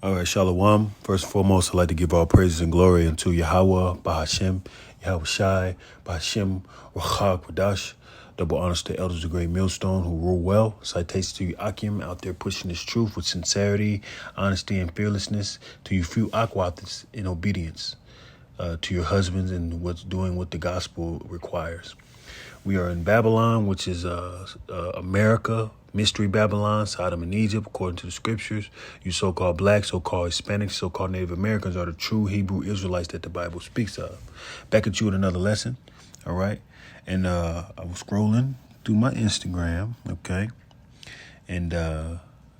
All right, Shalom. First and foremost, I'd like to give all praises and glory unto Yahweh, Bahashem, Yahweh Shai, Bahashem, Rachak, Wadash. Double honors to elders of Great Millstone who rule well. Citations to you, Akim, out there pushing this truth with sincerity, honesty, and fearlessness. To you, few Aquathis in obedience. To your husbands and what's doing what the gospel requires. We are in Babylon, which is America, Mystery Babylon, Sodom and Egypt, according to the scriptures. You so-called blacks, so-called Hispanics, so-called Native Americans are the true Hebrew Israelites that the Bible speaks of. Back at you with another lesson, all right? And I was scrolling through my Instagram, okay? And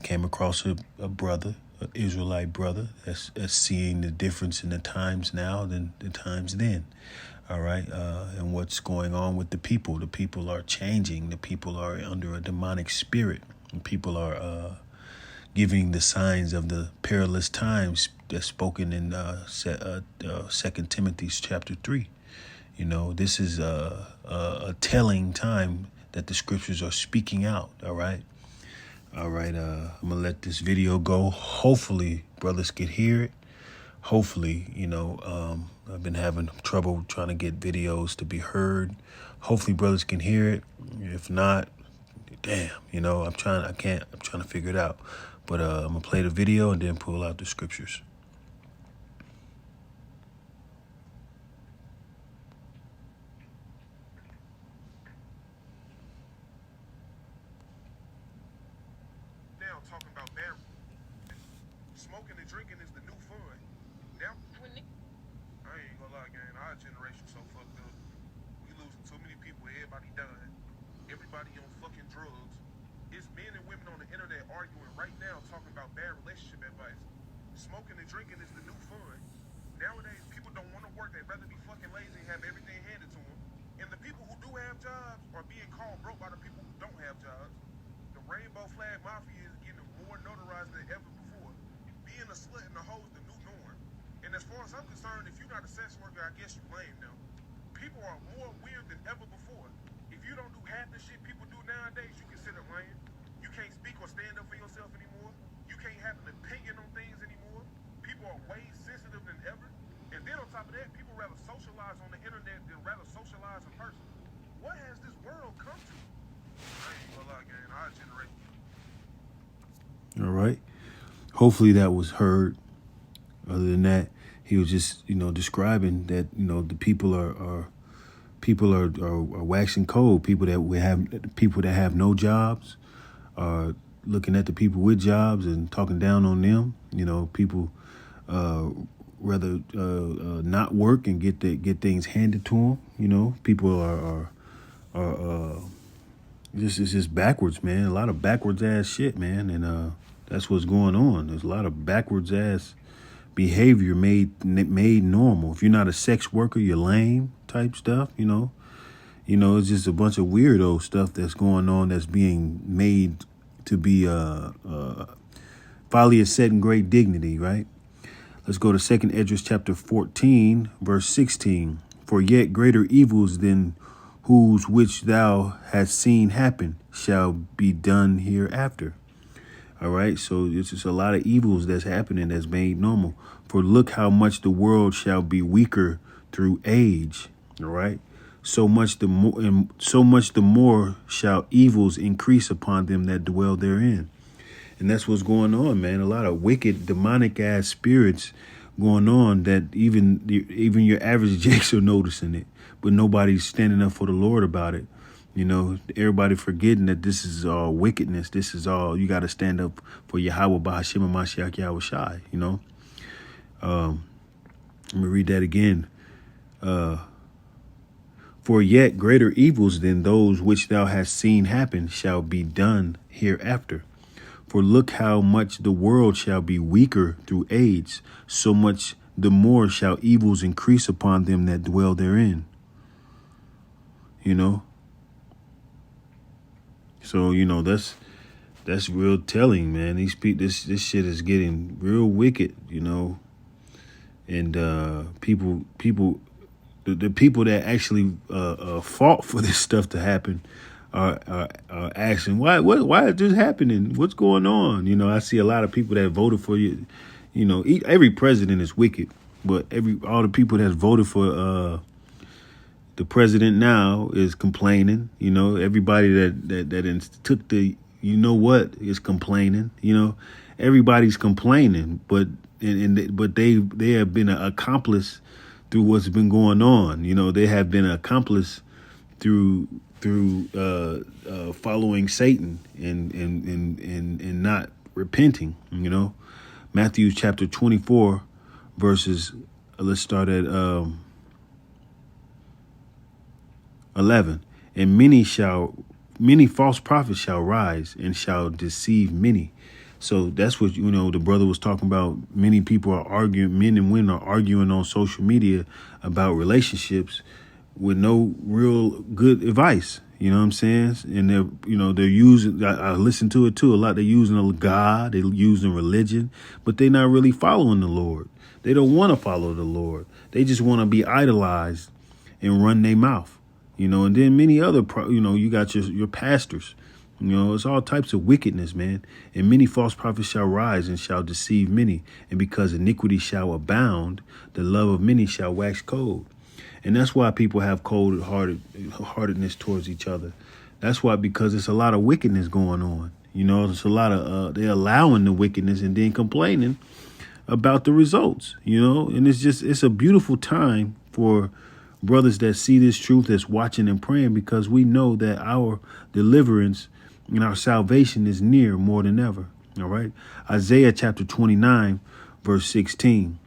came across a brother, an Israelite brother, that's seeing the difference in the times now than the times then. All right. And what's going on with the people? The people are changing. The people are under a demonic spirit. And people are giving the signs of the perilous times that's spoken in 2 Timothy chapter 3. You know, this is a telling time that the scriptures are speaking out. All right. All right. I'm going to let this video go. Hopefully brothers could hear it. Hopefully, I've been having trouble trying to get videos to be heard. Hopefully brothers can hear it. If not, damn, I'm trying to figure it out. But I'm going to play the video and then pull out the scriptures. Now talking about marriage. Smoking and drinking is the new fun. Now, I ain't gonna lie, gang. Our generation so fucked up. We losing too many people. Everybody dying. Everybody on fucking drugs. It's men and women on the internet arguing right now, talking about bad relationship advice. Smoking and drinking is the new fun. Nowadays, people don't want to work. They'd rather be fucking lazy and have everything handed to them. And the people who do have jobs are being called broke by the people who don't have jobs. The rainbow flag mafia is getting more notarized than ever before. Being a slut and a hoe is the new norm. And as far as I'm concerned, if you're not a sex worker, I guess you lame now. People are more weird than ever before. If you don't do half the shit people do nowadays, you consider lying. You can't speak or stand up for yourself anymore. You can't have an opinion on things anymore. People are way sensitive than ever. And then on top of that, people rather socialize on the internet than rather socialize in person. What has this world come to? I ain't gonna lie, gang. Our generation. All right. Hopefully that was heard. Other than that, he was just, describing that, the people are waxing cold. People that have no jobs are looking at the people with jobs and talking down on them. People rather not work and get things handed to them. People are it's just backwards, man. A lot of backwards ass shit, man, and that's what's going on. There's a lot of backwards ass behavior made normal. If you're not a sex worker, you're lame type stuff. It's just a bunch of weirdo stuff that's going on that's being made to be folly is set in great dignity, right? Let's go to 2 Esdras chapter 14, verse 16. For yet greater evils than whose which thou hast seen happen shall be done hereafter. All right. So it's just a lot of evils that's happening that's made normal. For look how much the world shall be weaker through age. All right. So much the more shall evils increase upon them that dwell therein. And that's what's going on, man. A lot of wicked, demonic ass spirits going on that even your average Jakes are noticing it, but nobody's standing up for the Lord about it. Everybody forgetting that this is all wickedness. This is all, you got to stand up for Yahweh, Bahashem, and Mashiach Yahweh Shai, Let me read that again. For yet greater evils than those which thou hast seen happen shall be done hereafter. For look how much the world shall be weaker through age, so much the more shall evils increase upon them that dwell therein. So, that's real telling, man. These people, this shit is getting real wicked, and people, the people that actually fought for this stuff to happen are asking, why is this happening? What's going on? I see a lot of people that voted for you, You know, every president is wicked, but all the people that's voted for the president now is complaining. You know, everybody that took the is complaining. You know, everybody's complaining, but but they have been an accomplice through what's been going on. You know, they have been an accomplice through following Satan and not repenting. You know, Matthew chapter 24 verses. Let's start at 11. And many false prophets shall rise and shall deceive many. So that's what, the brother was talking about. Many people are arguing, men and women are arguing on social media about relationships with no real good advice. You know what I'm saying? And they're using, I listen to it too a lot. They're using a God, they're using religion, but they're not really following the Lord. They don't want to follow the Lord. They just want to be idolized and run their mouth. And then many other, you got your pastors. It's all types of wickedness, man. And many false prophets shall rise and shall deceive many. And because iniquity shall abound, the love of many shall wax cold. And that's why people have cold-heartedness towards each other. That's why, because it's a lot of wickedness going on. It's a lot of, they're allowing the wickedness and then complaining about the results, and it's a beautiful time for brothers that see this truth, that's watching and praying, because we know that our deliverance and our salvation is near more than ever. All right. Isaiah chapter 29, verse 16.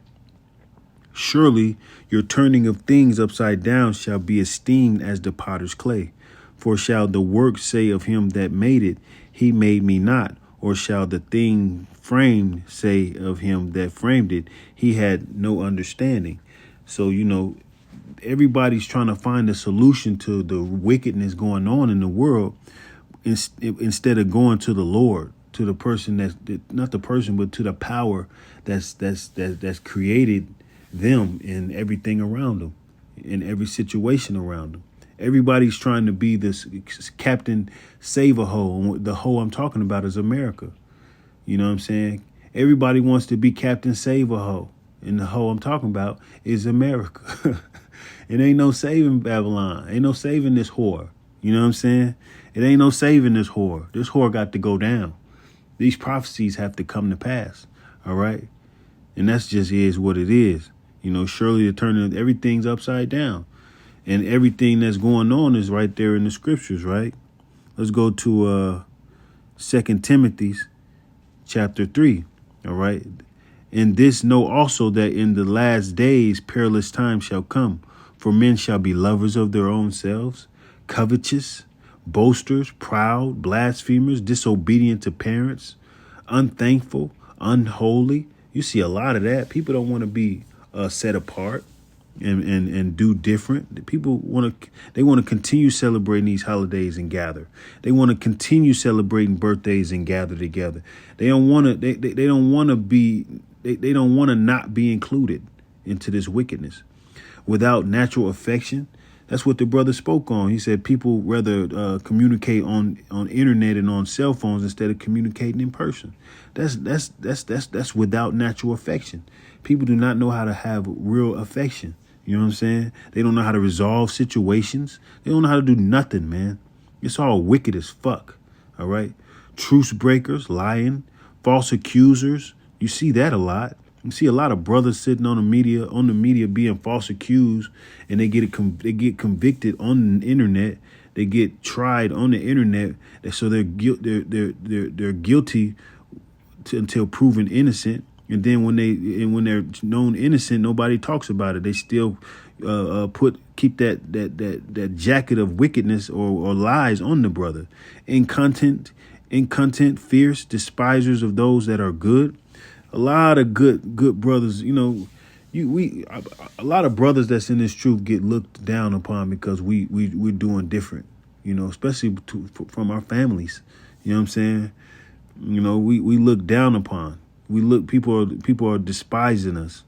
Surely your turning of things upside down shall be esteemed as the potter's clay. For shall the work say of him that made it, he made me not? Or shall the thing framed say of him that framed it, he had no understanding? So, everybody's trying to find a solution to the wickedness going on in the world instead of going to the Lord, to the person not the person, but to the power that's created them and everything around them, in every situation around them. Everybody's trying to be this Captain Save-A-Ho. The hoe I'm talking about is America. You know what I'm saying? Everybody wants to be Captain Save-A-Ho. And the hoe I'm talking about is America. It ain't no saving Babylon. Ain't no saving this whore. You know what I'm saying? It ain't no saving this whore. This whore got to go down. These prophecies have to come to pass. All right? And that's just is what it is. Surely the turning, everything's upside down. And everything that's going on is right there in the scriptures, right? Let's go to 2 Timothy chapter 3, all right? And this know also that in the last days perilous times shall come, for men shall be lovers of their own selves, covetous, boasters, proud, blasphemers, disobedient to parents, unthankful, unholy. You see a lot of that. People don't want to be set apart and do different. People want to continue celebrating these holidays and gather. They want to continue celebrating birthdays and gather together. They don't want to. They don't want to be. They don't want to not be included into this wickedness. Without natural affection, that's what the brother spoke on. He said people rather communicate on internet and on cell phones instead of communicating in person. That's without natural affection. People do not know how to have real affection. You know what I'm saying? They don't know how to resolve situations. They don't know how to do nothing, man. It's all wicked as fuck. All right. Truce breakers, lying, false accusers. You see that a lot. You see a lot of brothers sitting on the media being false accused, and they get convicted on the internet. They get tried on the internet, so they're guilty until proven innocent. And then when they're known innocent, nobody talks about it. They still keep that jacket of wickedness or lies on the brother. Incontinent, fierce, despisers of those that are good. A lot of good brothers, a lot of brothers that's in this truth get looked down upon because we're doing different, especially from our families. You know what I'm saying? We look down upon. People are despising us.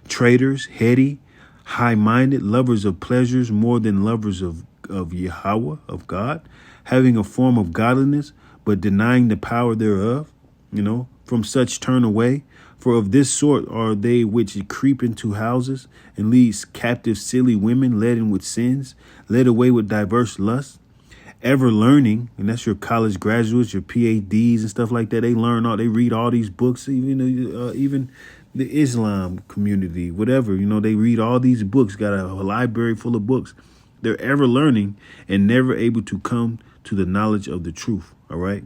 Traitors, heady, high-minded, lovers of pleasures more than lovers of Yahweh, of God, having a form of godliness, but denying the power thereof. 1 from such turn away. For of this sort are they which creep into houses and lead captive silly women laden with sins, led away with diverse lusts, ever learning. And that's your college graduates, your PhDs and stuff like that. They read all these books, even the Islam community, whatever, they read all these books, got a library full of books. They're ever learning and never able to come to the knowledge of the truth. All right.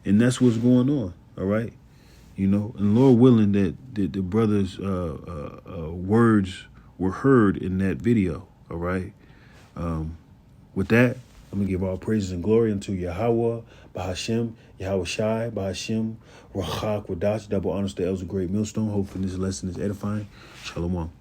And that's what's going on. All right. And Lord willing that the brother's words were heard in that video. All right. With that, I'm going to give all praises and glory unto Yahweh, Bahashem, Yahweh Shai, Bahashem, Rachak, Wadash, double honors to the elders of Great Millstone. Hopefully this lesson is edifying. Shalom.